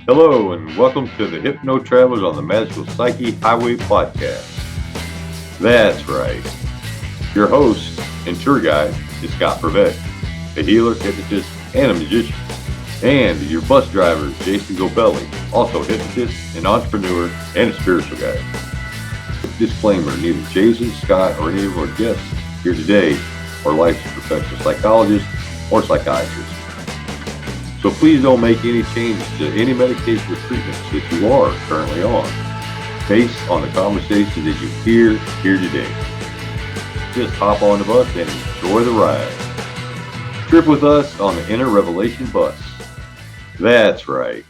Hello, and welcome to the Hypno Travelers on the Magical Psyche Highway podcast. That's right. Your host and tour guide is Scott Prevett, a healer, hypnotist, and a magician. And your bus driver is Jason Gobelli, also a hypnotist, an entrepreneur, and a spiritual guide. Disclaimer, neither Jason, Scott, or any of our guests here today are licensed professional psychologists or psychiatrists. So please don't make any changes to any medication or treatments that you are currently on based on the conversation that you hear here today. Just hop on the bus and enjoy the ride. Trip with us on the Inner Revelation bus. That's right.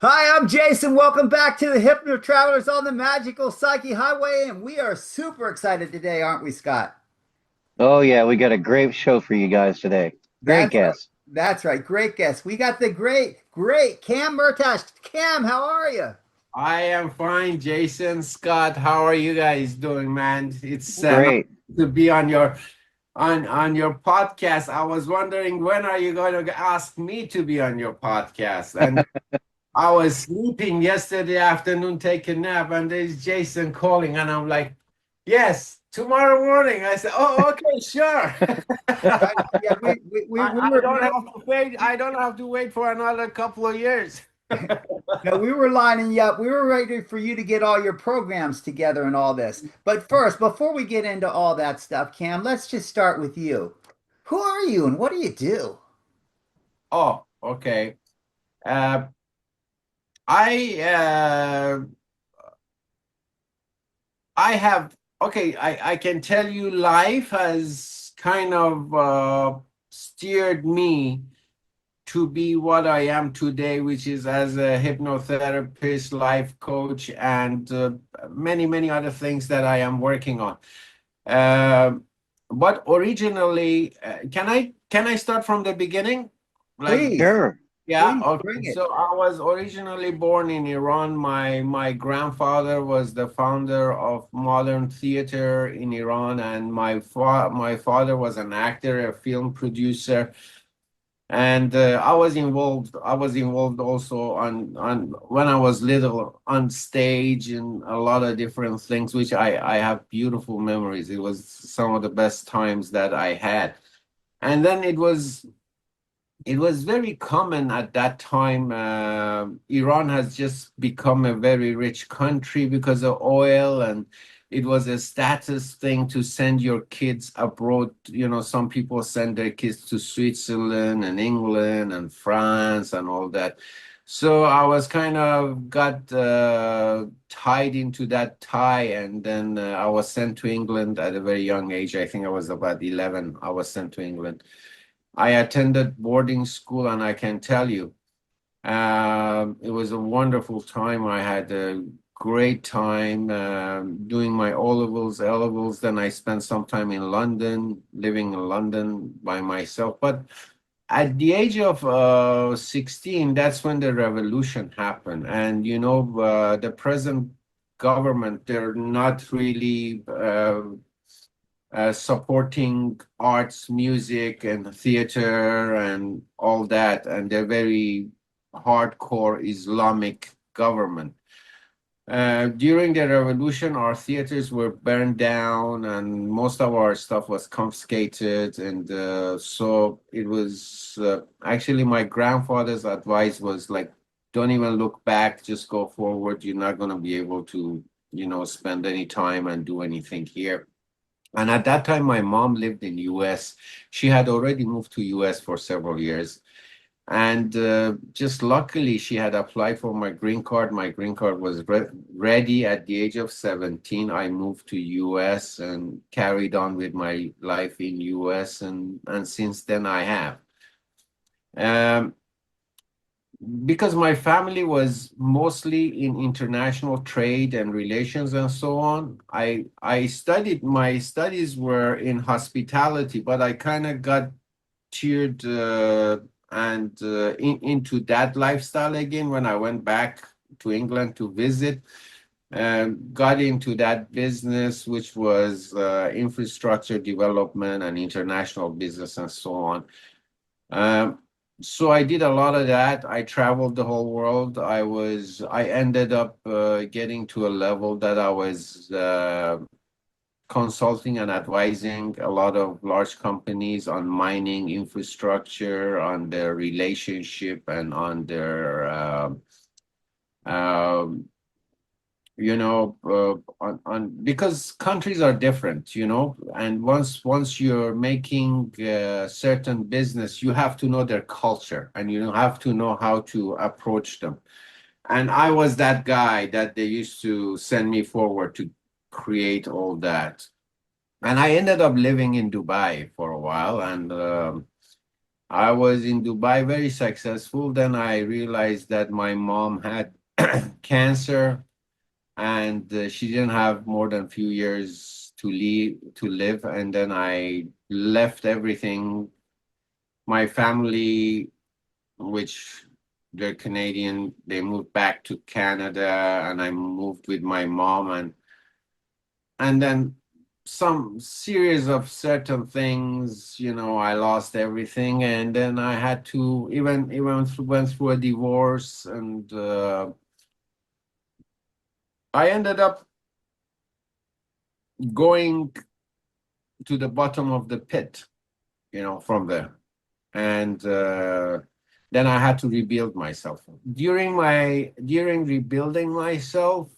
Hi, I'm Jason. Welcome back to the Hypno Travelers on the Magical Psyche Highway, and we are super excited today, aren't we, Scott? Oh yeah, we got a great show for you guys today. Great That's right. guest. That's right. Great guest. We got the great Cam Mehrtash. Cam, how are you? I am fine, Jason. Scott, how are you guys doing, man? It's nice Great. to be on your podcast. I was wondering, when are you going to ask me to be on your podcast? And I was sleeping yesterday afternoon, taking a nap, and there's Jason calling, and I'm like, yes, tomorrow morning. I said, oh, okay, sure. Yeah, I don't have to wait. I don't have to wait for another couple of years. no, we were lining you up. We were ready for you to get all your programs together and all this. But first, before we get into all that stuff, Cam, let's just start with you. Who are you and what do you do? Oh, okay. Uh, I uh, I have okay. I can tell you, life has kind of steered me to be what I am today, which is as a hypnotherapist, life coach, and many other things that I am working on. Um but originally, can I start from the beginning? Like, Please, Sure. yeah, please bring okay. it. So I was originally born in Iran. My grandfather was the founder of modern theater in Iran, and my father was an actor, a film producer, and I was involved also on when I was little on stage and a lot of different things, which I have beautiful memories. It was some of the best times that I had. And then it was very common at that time. Iran has just become a very rich country because of oil, and it was a status thing to send your kids abroad. Some people send their kids to Switzerland and England and France and all that. So I was kind of got tied into that tie, and then I was sent to England at a very young age. I think I was about 11. I was sent to England. I attended boarding school, and I can tell you, it was a wonderful time. I had a great time doing my O levels, L levels. Then I spent some time in London, living in London by myself. But at the age of 16, that's when the revolution happened. And the present government, they're not really supporting arts, music, and theater and all that, and they're very hardcore Islamic government. During the revolution, our theaters were burned down, and most of our stuff was confiscated. And so it was actually my grandfather's advice was like, don't even look back, just go forward. You're not going to be able to, spend any time and do anything here. And at that time, my mom lived in US. She had already moved to US for several years. And just luckily, she had applied for my green card. My green card was ready at the age of 17. I moved to US and carried on with my life in US. And since then, I have. Um, because my family was mostly in international trade and relations and so on, I studied, my studies were in hospitality, but I kind of got cheered into that lifestyle again when I went back to England to visit. Got into that business, which was infrastructure development and international business and so on. Um, So I did a lot of that. I traveled the whole world. I ended up getting to a level that I was consulting and advising a lot of large companies on mining infrastructure, on their relationship, and on their um, on because countries are different, and once you're making certain business, you have to know their culture and you have to know how to approach them. And I was that guy that they used to send me forward to create all that. And I ended up living in Dubai for a while, and I was in Dubai very successful. Then I realized that my mom had cancer, and she didn't have more than a few years to live. And then I left everything. My family, which they're Canadian, they moved back to Canada, and I moved with my mom, and then some series of certain things, I lost everything, and then I had to even went through a divorce, and I ended up going to the bottom of the pit, from there. And then I had to rebuild myself. During rebuilding myself,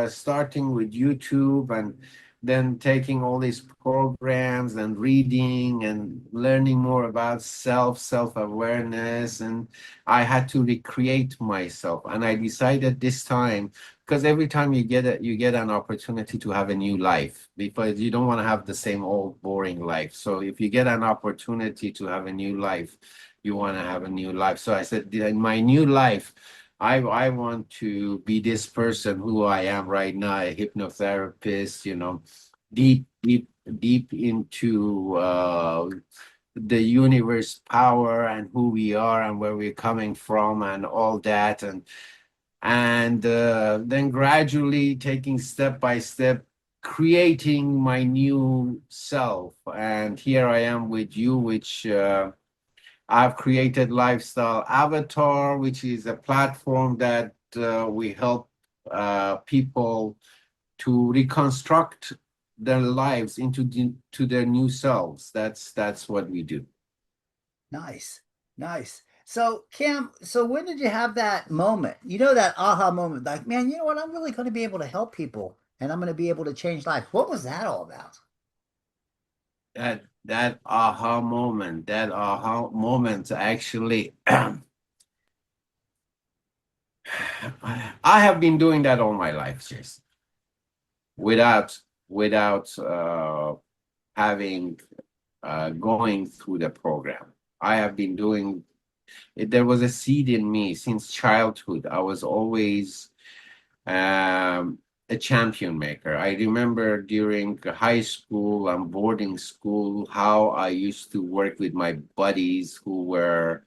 starting with YouTube, and then taking all these programs and reading and learning more about self-awareness, and I had to recreate myself. And I decided this time, because every time you get an opportunity to have a new life, because you don't want to have the same old boring life. So if you get an opportunity to have a new life, you want to have a new life. So I said, in my new life, I want to be this person who I am right now, a hypnotherapist, deep, deep, deep into the universe power and who we are and where we're coming from and all that. And then gradually taking step by step, creating my new self. And here I am with you, which I've created Lifestyle Avatar, which is a platform that we help people to reconstruct their lives to their new selves. That's what we do. Nice, nice. So, Cam, so when did you have that moment? That aha moment, like, man, you know what? I'm really going to be able to help people and I'm going to be able to change lives. What was that all about? That aha moment actually, I have been doing that all my life, Jason, without having going through the program. I have been doing it. There was a seed in me since childhood. I was always um, a champion maker. I remember during high school and boarding school how I used to work with my buddies who were,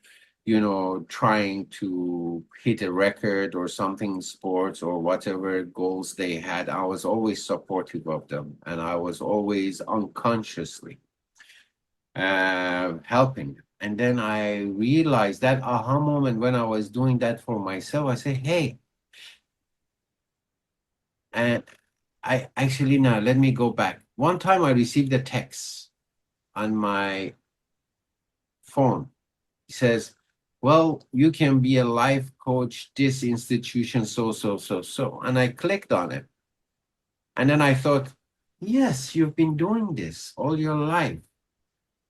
trying to hit a record or something in sports or whatever goals they had. I was always supportive of them, and I was always unconsciously helping them. And then I realized that aha moment when I was doing that for myself. I said, hey, and I actually, now let me go back. One time I received a text on my phone. It says, well, you can be a life coach, this institution, so. And I clicked on it. And then I thought, yes, you've been doing this all your life.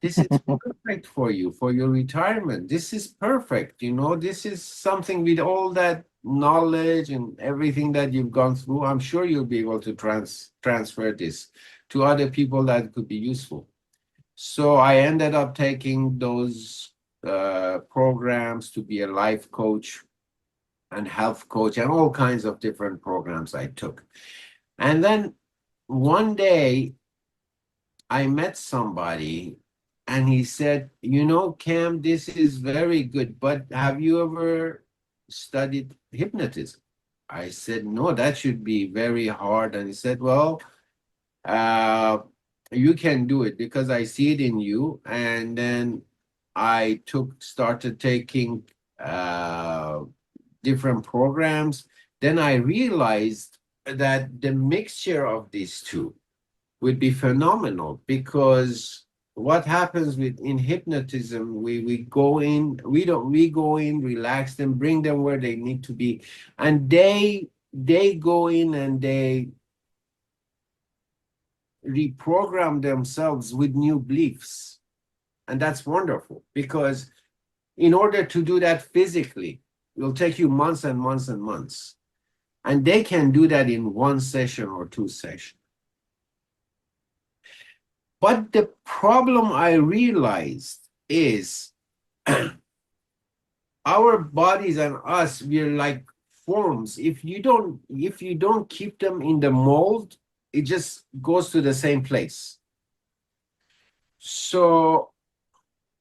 This is perfect for you, for your retirement. This is perfect. This is something with all that knowledge and everything that you've gone through. I'm sure you'll be able to transfer this to other people that could be useful. So I ended up taking those programs to be a life coach and health coach and all kinds of different programs I took. And then one day I met somebody and he said, Cam, this is very good, but have you ever studied hypnotism? I said, no, that should be very hard. And he said, well, uh, you can do it because I see it in you. And then I started taking different programs. Then I realized that the mixture of these two would be phenomenal, because what happens in hypnotism, we go in, we go in, relax them, bring them where they need to be, and they go in and they reprogram themselves with new beliefs. And that's wonderful, because in order to do that physically, it will take you months and months and months. And they can do that in one session or two sessions. But the problem I realized is our bodies and us, we're like forms. If you don't keep them in the mold, it just goes to the same place. So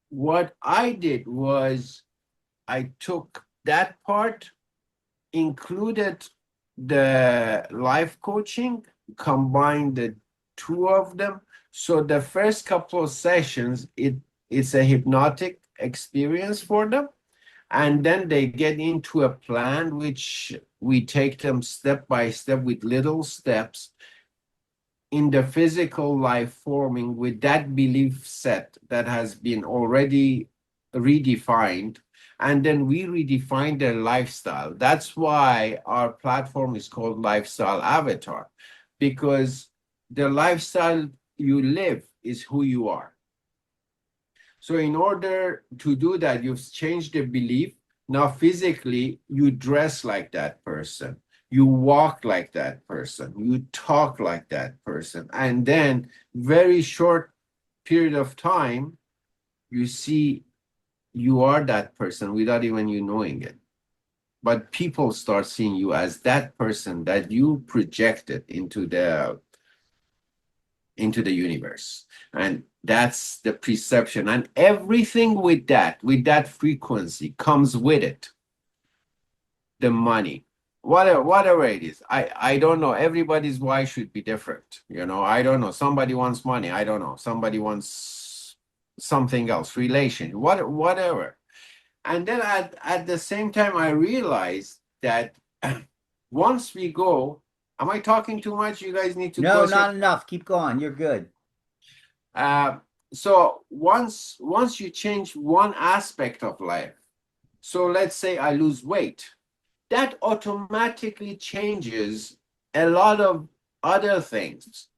what I did was I took that part, included the life coaching, combined the two of them. So the first couple of sessions, it's a hypnotic experience for them. And then they get into a plan, which we take them step by step with little steps in the physical life forming with that belief set that has been already redefined. And then we redefine their lifestyle. That's why our platform is called Lifestyle Avatar, because the lifestyle you live is who you are. So in order to do that, you've changed the belief. Now physically, you dress like that person. You walk like that person. You talk like that person. And then very short period of time, you see you are that person without even you knowing it. But people start seeing you as that person that you projected into the universe. And that's the perception. And everything with that frequency comes with it. The money, whatever it is. I don't know. Everybody's why should be different. I don't know. Somebody wants money. I don't know. Somebody wants something else, relation, whatever. And then at the same time, I realized that once we go, am I talking too much? You guys need to No, not enough. Keep going. You're good. So once you change one aspect of life, so let's say I lose weight, that automatically changes a lot of other things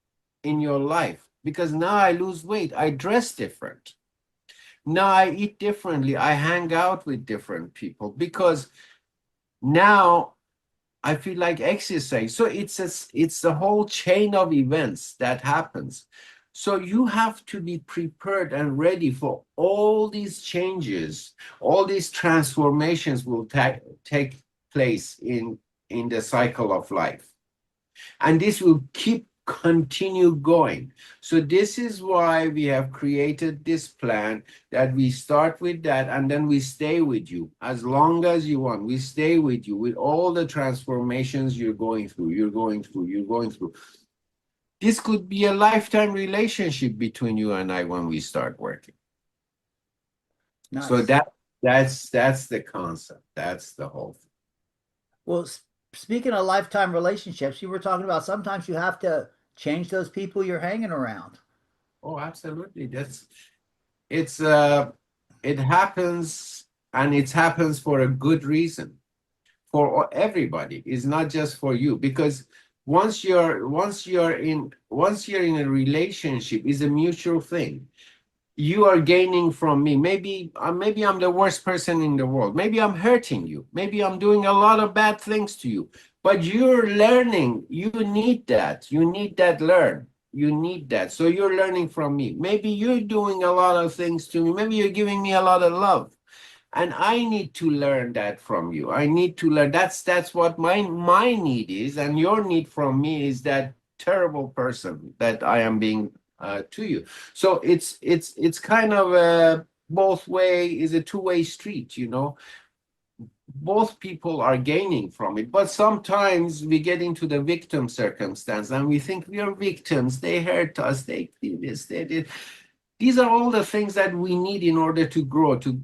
in your life, because now I lose weight, I dress different. Now I eat differently, I hang out with different people, because now I feel like exercise. So it's a whole chain of events that happens. So you have to be prepared and ready for all these changes. All these transformations will take place in the cycle of life. And this will continue going. So this is why we have created this plan, that we start with that and then we stay with you as long as you want. We stay with you with all the transformations you're going through. This could be a lifetime relationship between you and I when we start working. Nice. So that's the concept. That's the whole thing. Well, speaking of lifetime relationships, you were talking about sometimes you have to change those people you're hanging around. Oh, absolutely. It happens, and it happens for a good reason for everybody. It's not just for you, because once you're in a relationship, it's a mutual thing. You are gaining from me. Maybe I'm the worst person in the world. Maybe I'm hurting you. Maybe I'm doing a lot of bad things to you. But you're learning. You need that. You need that learn. You need that. So you're learning from me. Maybe you're doing a lot of things to me. Maybe you're giving me a lot of love. And I need to learn that from you. I need to learn. That's what my need is. And your need from me is that terrible person that I am being to you. So it's kind of a both way, is a two-way street, both people are gaining from it. But sometimes we get into the victim circumstance and we think we are victims. They hurt us, they did this, they did. These are all the things that we need in order to grow, to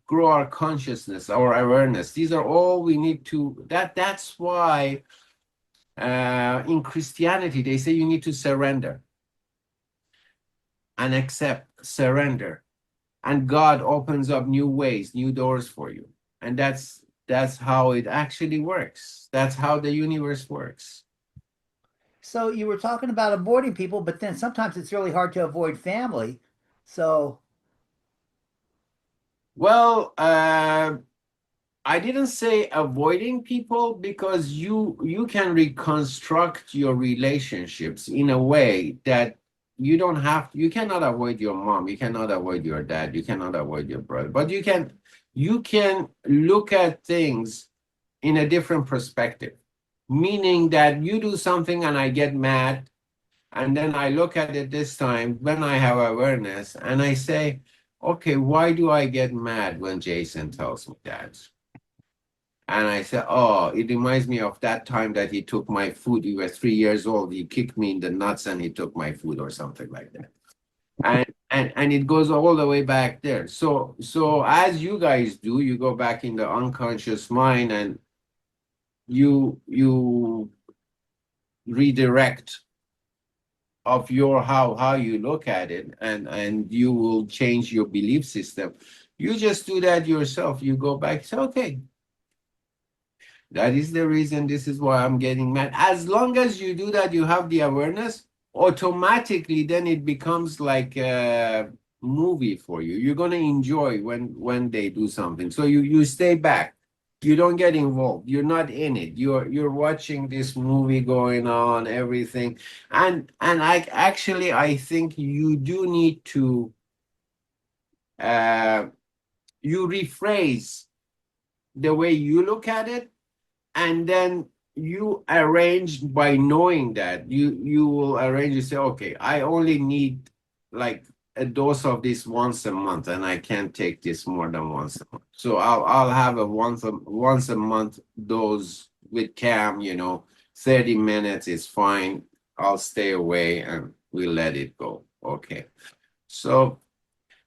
grow our consciousness, our awareness. These are all we need to, that's why in Christianity, they say you need to surrender and accept, surrender. And God opens up new ways, new doors for you. And that's how it actually works. That's how the universe works. So you were talking about avoiding people, but then sometimes it's really hard to avoid family. So Well, I didn't say avoiding people, because you can reconstruct your relationships in a way that you cannot avoid your mom, you cannot avoid your dad, you cannot avoid your brother, but you can look at things in a different perspective, meaning that you do something and I get mad, and then I look at it this time when I have awareness and I say, okay, why do I get mad when Jason tells me that? And I said, oh, it reminds me of that time that he took my food. He was 3 years old. He kicked me in the nuts and he took my food, or something like that. And it goes all the way back there. So as you guys do, you go back in the unconscious mind and you redirect of your how you look at it, and you will change your belief system. You just do that yourself. You go back, say, okay, that is the reason. This is why I'm getting mad. As long as you do that, you have the awareness, automatically, then it becomes like a movie for you. You're going to enjoy when they do something. So you stay back. You don't get involved. You're not in it. You're watching this movie going on, everything. And I think you do need to uh you rephrase the way you look at it, and then you arrange. By knowing that, you will arrange. You say, okay, I only need like a dose of this once a month, and I can't take this more than once a month. So I'll have a once a month dose with Cam. 30 minutes is fine. I'll stay away and we let it go. Okay. So,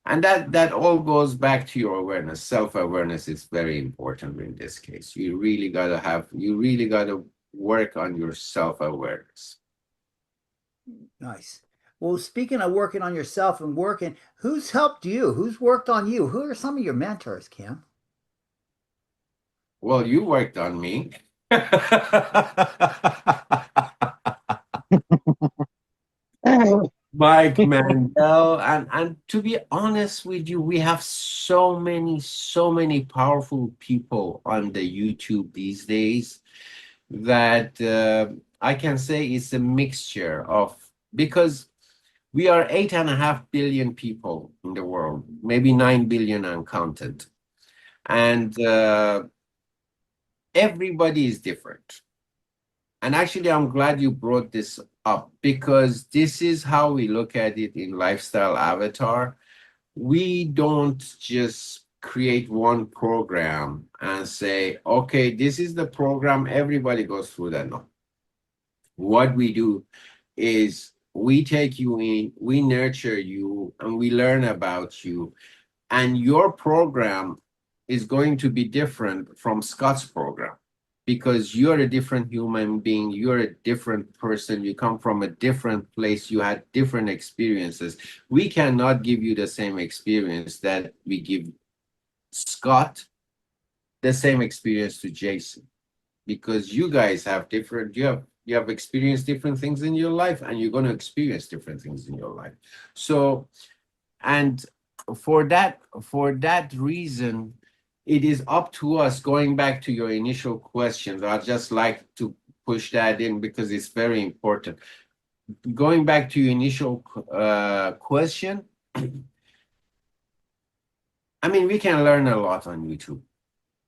and that all goes back to your awareness. Self-awareness is very important in this case. You really gotta work on your self-awareness. nice. Well, speaking of working on yourself and working, who's helped you? Who's worked on you? Who are some of your mentors, Kim? Well, you worked on me. Mike Mandel, and to be honest with you, we have so many powerful people on the YouTube these days that I can say it's a mixture of, because we are 8.5 billion people in the world, maybe 9 billion uncounted, and everybody is different. And actually, I'm glad you brought this up, because this is how we look at it in Lifestyle Avatar. We don't just create one program and say, okay, this is the program, everybody goes through that. No. What we do is we take you in, we nurture you, and we learn about you. And your program is going to be different from Scott's program, because you're a different human being, you're a different person, you come from a different place, you had different experiences. We cannot give you the same experience that we give Scott, the same experience to Jason, because you guys have different, you have experienced different things in your life, and you're going to experience different things in your life. So, and for that reason, it is up to us. Going back to your initial questions, I'd just like to push that in because it's very important. Going back to your initial question, I mean, we can learn a lot on YouTube,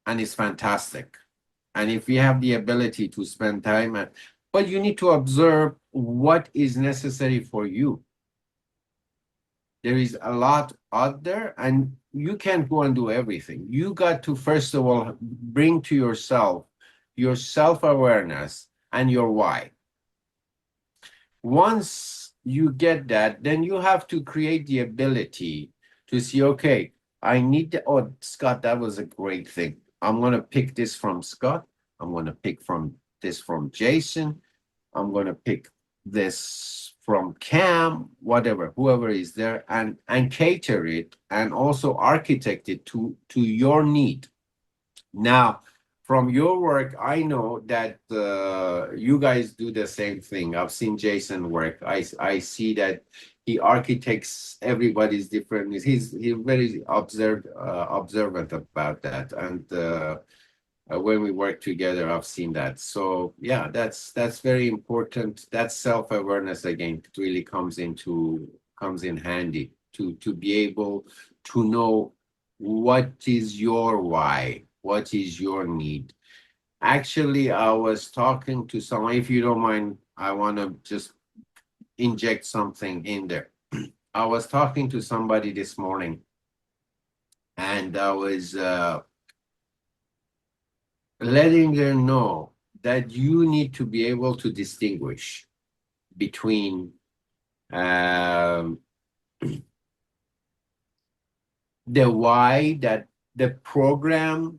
and it's fantastic. And if we have the ability to spend time, but you need to observe what is necessary for you. There is a lot out there, and you can't go and do everything. You got to, first of all, bring to yourself your self-awareness and your why. Once you get that, then you have to create the ability to see, okay, I need to, oh, Scott, that was a great thing. I'm going to pick this from Scott. I'm going to pick from this from Jason. I'm going to pick this from Cam, whatever, whoever is there, and cater it and also architect it to your need. Now, from your work, I know that you guys do the same thing. I've seen Jason work. I see that he architects everybody's different. He's very observant about that, and when we work together, I've seen that. So yeah, that's very important. That self-awareness again really comes in handy to be able to know what is your why, what is your need. Actually, I was talking to someone, if you don't mind, I want to just inject something in there. I was talking to somebody this morning, and I was letting them know that you need to be able to distinguish between um, the why that the program,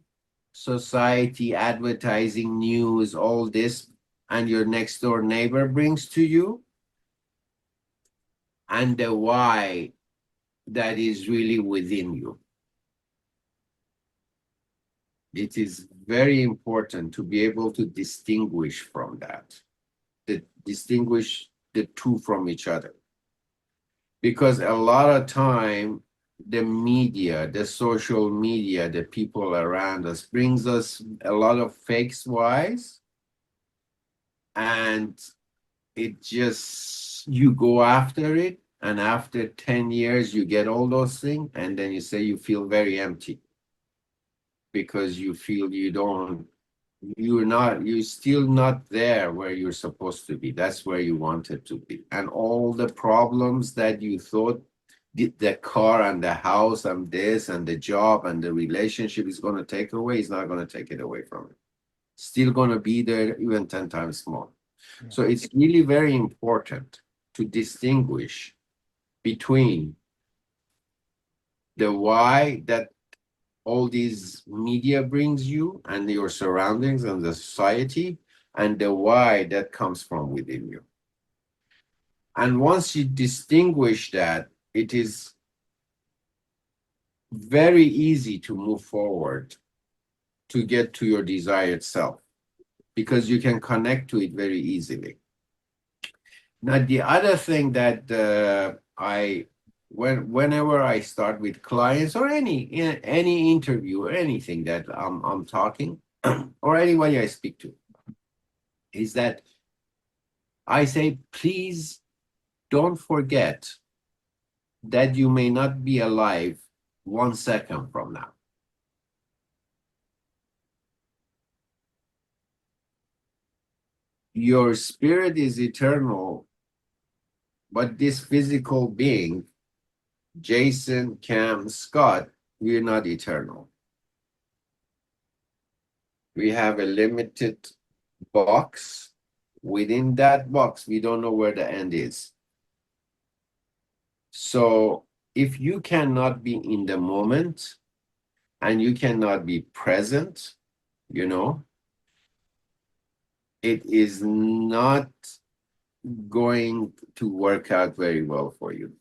society, advertising, news, all this, and your next door neighbor brings to you, and the why that is really within you. It is very important to be able to distinguish from that, to distinguish the two from each other. Because a lot of time, the media, the social media, the people around us brings us a lot of fake whys, and it just, you go after it, and after 10 years you get all those things, and then you say you feel very empty because you feel you're still not there where you're supposed to be. That's where you wanted to be. And all the problems that you thought the car and the house and this and the job and the relationship is going to take away, is not going to take it away from it. Still going to be there, even 10 times more. Yeah. So it's really very important to distinguish between the why that all these media brings you and your surroundings and the society, and the why that comes from within you. And once you distinguish that, it is very easy to move forward to get to your desired self, because you can connect to it very easily. Now, the other thing that whenever I start with clients or any interview or anything that I'm talking or anybody I speak to, is that I say, please don't forget that you may not be alive 1 second from now. Your spirit is eternal, but this physical being, Jason, Cam, Scott, we're not eternal. We have a limited box. Within that box, we don't know where the end is. So if you cannot be in the moment and you cannot be present, it is not going to work out very well for you.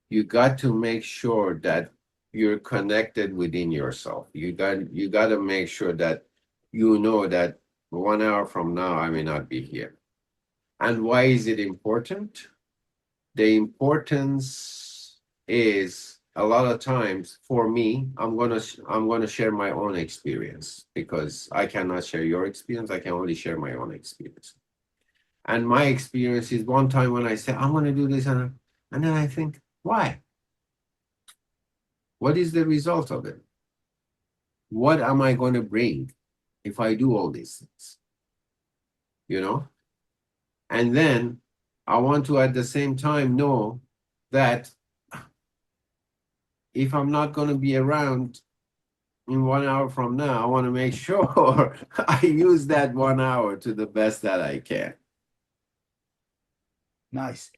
You got to make sure that you're connected within yourself. You got to make sure that you know that 1 hour from now I may not be here. And why is it important? The importance is, a lot of times for me, I'm gonna share my own experience, because I cannot share your experience. I can only share my own experience. And my experience is, one time when I say I'm gonna do this, and then I think, why? What is the result of it? What am I going to bring if I do all these things? And then I want to at the same time know that if I'm not going to be around in 1 hour from now, I want to make sure I use that 1 hour to the best that I can. Nice.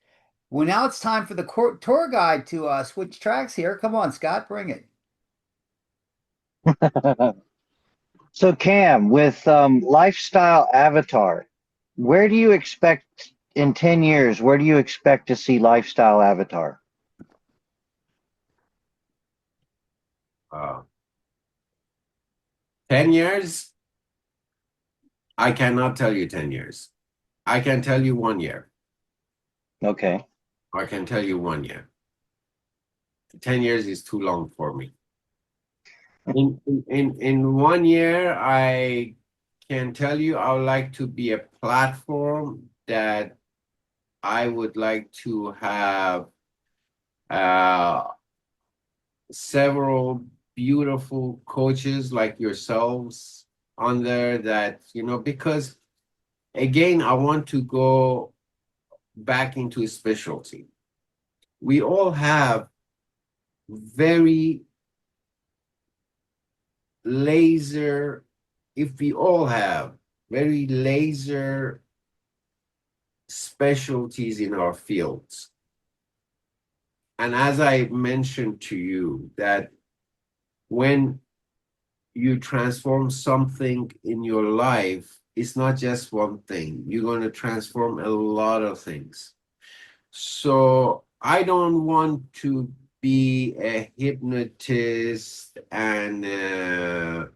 Well, now it's time for the tour guide to switch tracks here. Come on, Scott, bring it. So Cam, with lifestyle avatar, where do you expect in 10 years, where do you expect to see lifestyle avatar? Uh, 10 years? I cannot tell you 10 years. I can tell you 1 year. Okay. I can tell you 1 year. 10 years is too long for me. In 1 year, I can tell you I would like to be a platform that I would like to have several beautiful coaches like yourselves on there that, because again, I want to go back into a specialty. We all have very laser, if we all have very laser specialties in our fields. And as I mentioned to you, that when you transform something in your life, it's not just one thing. You're going to transform a lot of things. So I don't want to be a hypnotist and a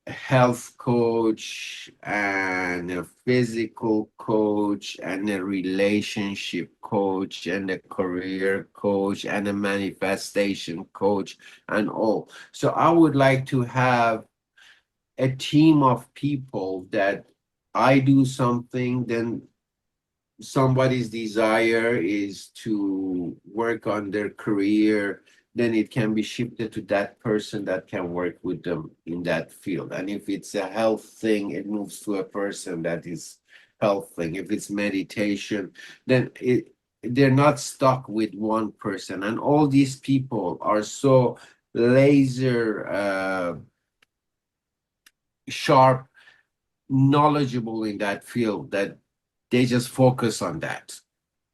health coach and a physical coach and a relationship coach and a career coach and a manifestation coach and all. So I would like to have a team of people that I do something, then somebody's desire is to work on their career, then it can be shifted to that person that can work with them in that field. And if it's a health thing, it moves to a person that is health thing. If it's meditation, then they're not stuck with one person. And all these people are so laser sharp, knowledgeable in that field that they just focus on that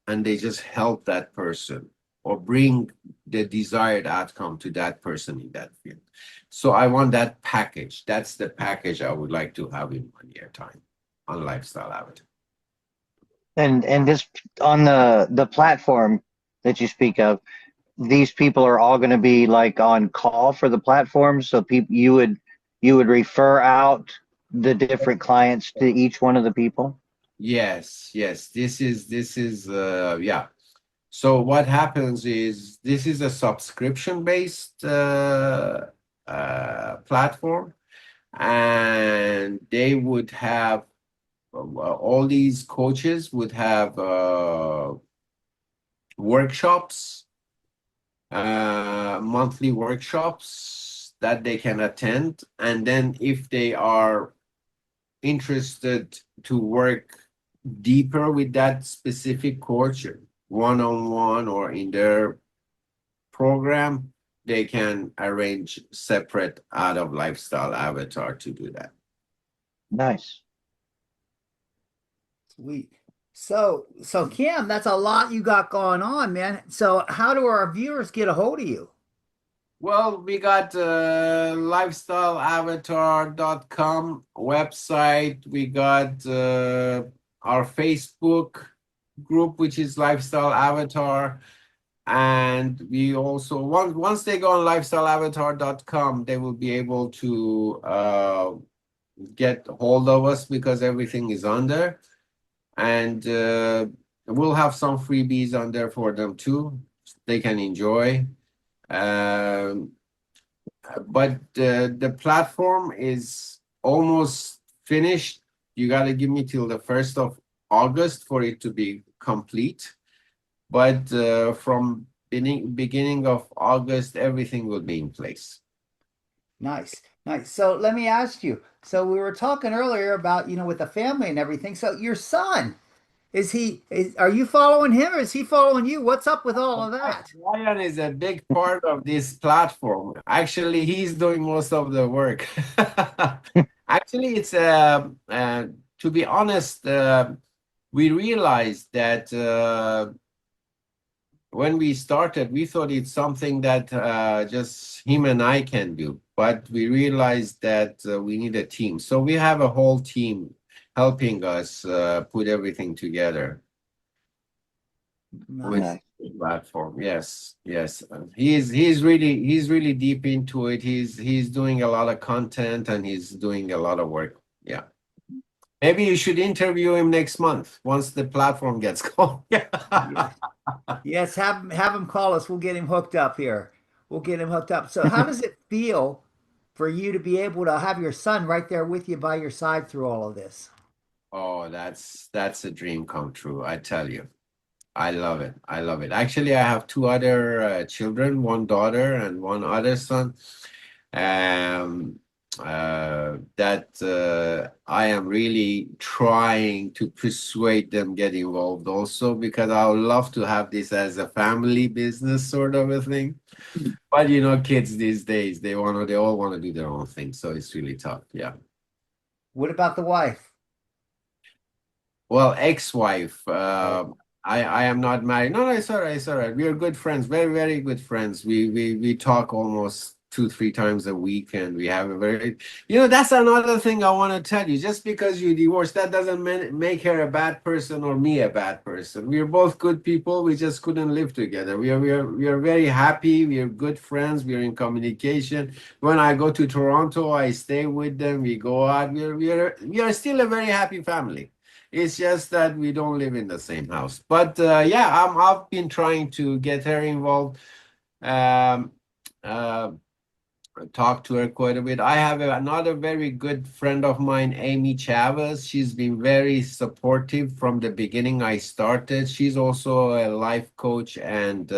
and they just help that person or bring the desired outcome to that person in that field. So I want that package. That's the package I would like to have in 1 year time on Lifestyle Avatar. And this on the platform that you speak of, these people are all going to be like on call for the platform. So people you would refer out the different clients to each one of the people. Yes, yes. This is yeah. So what happens is this is a subscription based platform, and they would have all these coaches would have workshops, monthly workshops that they can attend. And then if they are interested to work deeper with that specific coach, one-on-one or in their program, they can arrange separate out of Lifestyle Avatar to do that. Nice. Sweet. So Cam, that's a lot you got going on, man. So how do our viewers get a hold of you? Well, we got lifestyleavatar.com website. We got our Facebook group, which is Lifestyle Avatar. And we also, once they go on lifestyleavatar.com, they will be able to get hold of us because everything is on there. And we'll have some freebies on there for them too. They can enjoy. But the platform is almost finished. You got to give me till the 1st of August for it to be complete. But from beginning of August, everything will be in place. Nice, nice. So let me ask you. So we were talking earlier about, with the family and everything. So your son, are you following him or is he following you? What's up with all of that? Ryan is a big part of this platform. Actually, he's doing most of the work. Actually, it's to be honest, we realized that when we started, we thought it's something that just him and I can do, but we realized that we need a team. So we have a whole team helping us put everything together with Nice. Nice. the platform. Yes, yes. He's really deep into it. He's doing a lot of content and he's doing a lot of work. Yeah. Maybe you should interview him next month once the platform gets going. Yes. Yes, have him call us. We'll get him hooked up here. We'll get him hooked up. So how does it feel for you to be able to have your son right there with you by your side through all of this? Oh, that's a dream come true, I tell you. I love it. I love it. Actually, I have two other children, one daughter and one other son. Um, that I am really trying to persuade them get involved also because I would love to have this as a family business sort of a thing. But you know, kids these days, they all want to do their own thing. So it's really tough. Yeah. What about the wife? Well, ex-wife. Oh, I am not married. No, no, it's all right. It's all right. We are good friends. Very, very good friends. We talk almost 2, 3 times a week, and we have a very. You know, that's another thing I want to tell you. Just because you divorced, that doesn't make her a bad person or me a bad person. We are both good people. We just couldn't live together. We are very happy. We are good friends. We are in communication. When I go to Toronto, I stay with them. We go out. We are still a very happy family. It's just that we don't live in the same house. But yeah, I've been trying to get her involved, um, uh, talk to her quite a bit. I have another very good friend of mine, Amy Chavez. She's been very supportive from the beginning I started. She's also a life coach and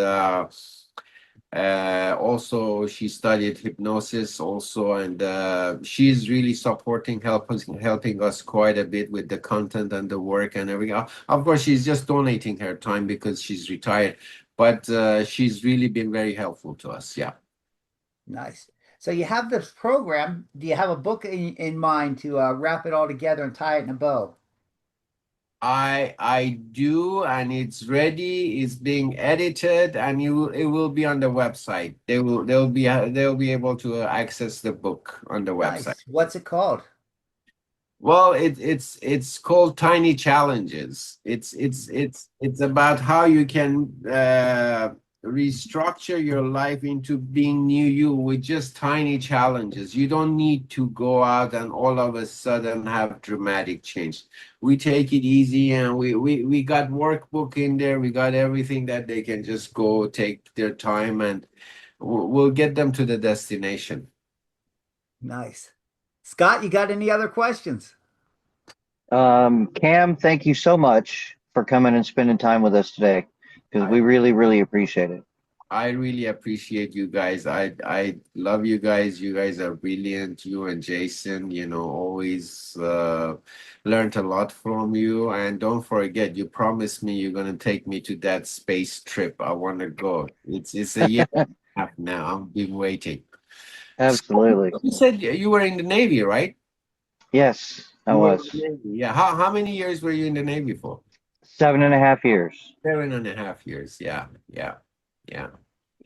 also, she studied hypnosis also, and she's really supporting, helping us quite a bit with the content and the work and everything. Of course, she's just donating her time because she's retired, but she's really been very helpful to us. Yeah. nice. So you have this program. Do you have a book in mind to wrap it all together and tie it in a bow? I do, and it's ready. It's being edited, and it will be on the website. They'll be able to access the book on the website. Nice. What's it called? Well, it's called Tiny Challenges. It's about how you can restructure your life into being new you with just tiny challenges. You don't need to go out and all of a sudden have dramatic change. We take it easy, and we got workbook in there. We got everything that they can just go take their time, and we'll get them to the destination. Nice. Scott, you got any other questions? Cam, thank you so much for coming and spending time with us today because we really, really appreciate it. I really appreciate you guys. I love you guys. You guys are brilliant. You and Jason, always learned a lot from you. And don't forget, you promised me you're gonna take me to that space trip. I want to go. It's a year and a half now. I've been waiting. So Absolutely. you said you were in the Navy, right? Yes, I You were in the was. Navy. Yeah. How many years were you in the Navy for? 7.5 years. 7.5 years. Yeah. Yeah. Yeah.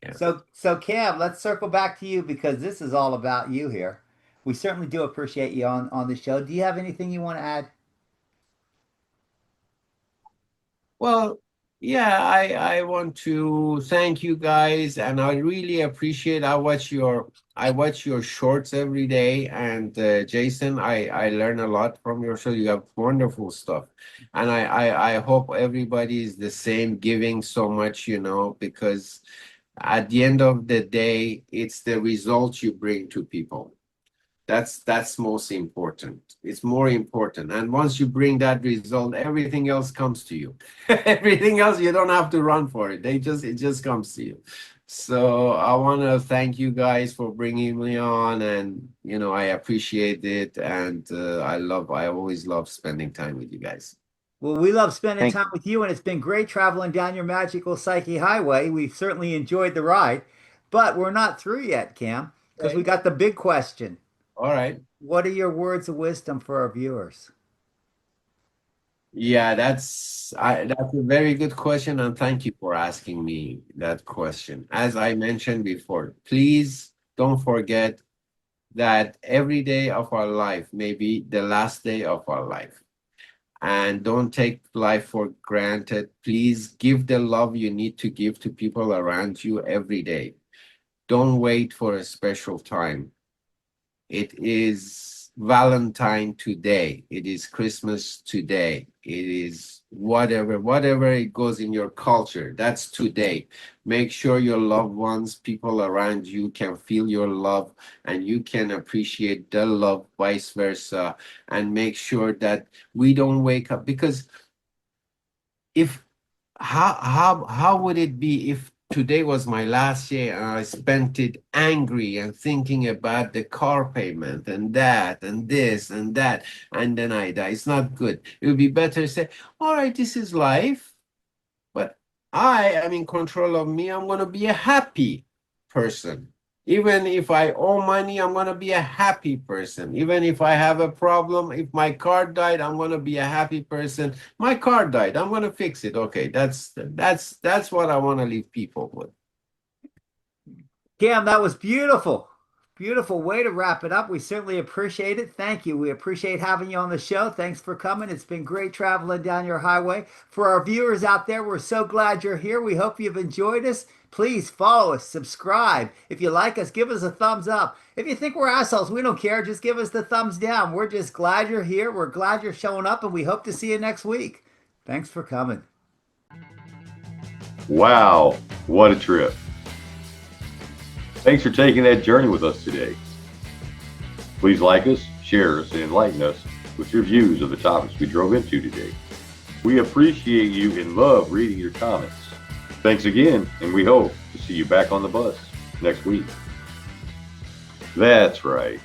Yeah. So Cam, let's circle back to you because this is all about you here. We certainly do appreciate you on the show. Do you have anything you want to add? Well, yeah, I want to thank you guys, and I really appreciate. I watch your shorts every day, and Jason, I learn a lot from your show. You have wonderful stuff, and I hope everybody is the same, giving so much, because at the end of the day, it's the results you bring to people. That's most important. It's more important. And once you bring that result, everything else comes to you. Everything else, you don't have to run for it. It just comes to you. So I want to thank you guys for bringing me on, and I appreciate it, and I always love spending time with you guys. Well, we love spending Thank time with you, and it's been great traveling down your magical Psyche Highway. We've certainly enjoyed the ride, but we're not through yet, Cam, because we Okay. got the big question. All right. What are your words of wisdom for our viewers? Yeah, that's a very good question, and thank you for asking me that question. As I mentioned before, please don't forget that every day of our life may be the last day of our life. And don't take life for granted. Please give the love you need to give to people around you every day. Don't wait for a special time. It is Valentine today. It is Christmas today. It is whatever it goes in your culture. That's today. Make sure your loved ones, people around you can feel your love and you can appreciate the love, vice versa. And make sure that we don't wake up because if how would it be if today was my last year and I spent it angry and thinking about the car payment and that and this and that and then I die? It's not good. It would be better to say, all right, this is life, but I am in control of me. I'm going to be a happy person. Even if I owe money, I'm going to be a happy person. Even if I have a problem, if my car died, I'm going to be a happy person. My car died, I'm going to fix it. Okay, that's what I want to leave people with. Cam, that was beautiful. Beautiful way to wrap it up. We certainly appreciate it. Thank you. We appreciate having you on the show. Thanks for coming. It's been great traveling down your highway. For our viewers out there, we're so glad you're here. We hope you've enjoyed us. Please follow us, subscribe. If you like us, give us a thumbs up. If you think we're assholes, we don't care. Just give us the thumbs down. We're just glad you're here. We're glad you're showing up, and we hope to see you next week. Thanks for coming. Wow, what a trip. Thanks for taking that journey with us today. Please like us, share us, and enlighten us with your views of the topics we drove into today. We appreciate you and love reading your comments. Thanks again, and we hope to see you back on the bus next week. That's right.